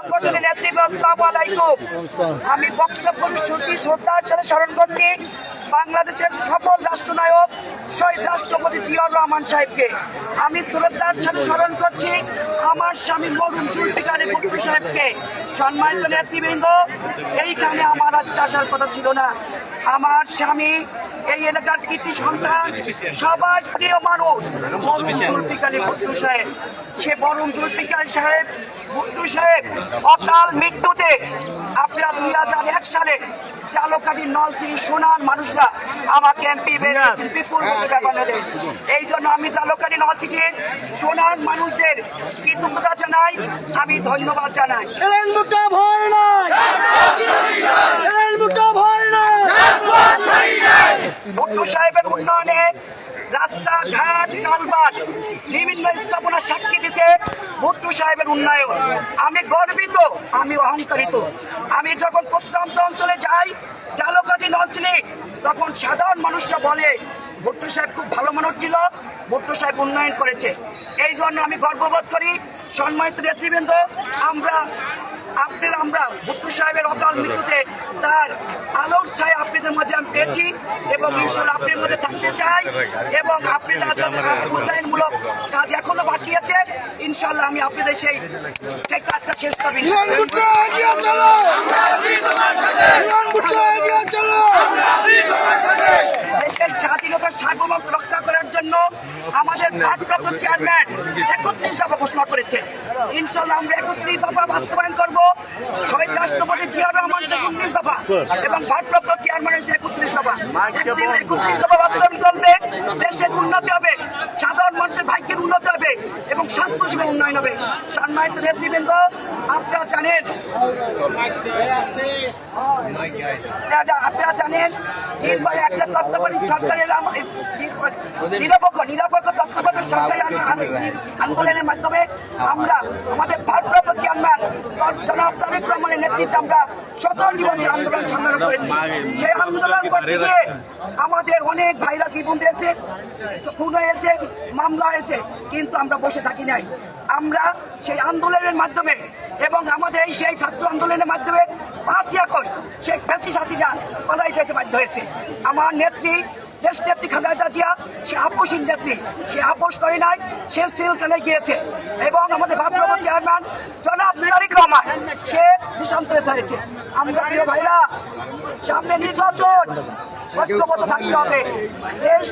সংগঠনের নেতৃত্ব আসসালামু আলাইকুম। আমি বক্তব্য শ্রদ্ধার সাথে স্মরণ করছি বাংলাদেশের সফল রাষ্ট্রনায়ক শহীদ রাষ্ট্রপতি জিয়াউর রহমান সাহেবকে। আমি শ্রদ্ধার সাথে স্মরণ করছি আমার স্বামী মরহুম জুলফিকার আলী ভুট্টো সাহেবকে। সম্মানিত নেতৃবৃন্দ, এইখানে আমার আজকে আসার কথা ছিল না। আমার স্বামী এই এলাকার কৃতি সন্তান, সবার প্রিয় মানুষ মরহুম জুলফিকার আলী ভুট্টো সাহেব। সে মরহুম জুলফিকার সাহেব ভুট্টো সাহেব অকাল মৃত্যুতে আপনারা 2001 সালে চালকাঠি নলছিটি সোনার মানুষরা আমাকে এমপি বিপুল ভোটে দেন। এই জন্য আমি চালকাঠি নলছিটির সোনার মানুষদের কৃতজ্ঞতা জানাই, আমি ধন্যবাদ জানাই। ভুট্টো সাহেবের উন্নয়নে রাস্তাঘাট কালভার্ট বিভিন্ন স্থাপনা সাক্ষী দিচ্ছে ভুট্টো সাহেবের উন্নয়ন। আমি গর্বিত, আমি অহংকারিত। আমি যখন প্রত্যন্ত অঞ্চলে যাই, চালকাঠি নলছিটি, তখন সাধারণ মানুষরা বলে ভুট্টো সাহেব খুব ভালো মানুষ ছিল, ভুট্টো সাহেব উন্নয়ন করেছে। এই জন্য আমি গর্ববোধ করি। সম্মানিত নেতৃবৃন্দ, আমরা ভুট্টো সাহেবের অকাল মৃত্যুতে তার আলোর ছায়া আপনাদের মধ্যে আমি পেয়েছি এবং ইনশাআল্লাহ আপনাদের মধ্যে থাকতে চাই। এবং আপনাদের উন্নয়নমূলক কাজ এখনো বাকি আছে, ইনশাআল্লাহ আমি আপনাদের সেই কাজটা শেষ করবো। দেশের স্বাধীনতার সার্বভৌমত্ব রক্ষা করার জন্য আমাদের ভারপ্রাপ্ত চেয়ারম্যান 31 দফা ঘোষণা করেছে। ইনশাআল্লাহ আমরা 31 দফা বাস্তবায়ন করব। শহীদ রাষ্ট্রপতি জিয়াউর রহমান 19 দফা এবং ভারপ্রাপ্ত চেয়ারম্যান 31 দফা। 31 দফা বাস্তবায়ন করলে দেশের উন্নতি হবে, সাধারণ মানুষের ভাগ্যের উন্নতি হবে এবং স্বাস্থ্যসেবা উন্নয়ন হবে। সম্মানিত নেতৃবৃন্দ, আপনারা জানেন একটা তত্ত্বাবধায়ক সরকারের নিরপেক্ষ তত্ত্বাবধায়ক সরকারি আন্দোলনের মাধ্যমে আমরা আমাদের ভারপ্রাপ্ত চেয়ারম্যান জনাব তারেক রহমানের নেতৃত্বে আমরা 17টি বছর আন্দোলন সংগ্রাম করেছি। সেই আন্দোলন করতে গিয়ে আমাদের অনেক ভাইরা জীবন দিয়েছে, খুন হয়েছে, মামলা হয়েছে, কিন্তু আমরা বসে থাকি নাই। আমরা সেই আন্দোলনের মাধ্যমে এবং আমাদের সেই ছাত্র আন্দোলনের মাধ্যমে 5ই আগস্ট শেখ ফ্যাসিস্ট হাসিনা পালাই যেতে বাধ্য হয়েছে। আমার নেত্রী দেশ নেত্রী খালেদা জিয়া, সে আপোষহীন নেত্রী, সে আপোষ করে নাই, সে জেলখানায় গিয়েছে। এবং আমাদের ভারপ্রাপ্ত চেয়ারম্যান জনাব তারেক রহমান, সে দেশান্তরিত হয়েছে। আমরা প্রিয় ভাইরা, সামনে নির্বাচন, ঐক্যবদ্ধ থাকতে হবে। দেশ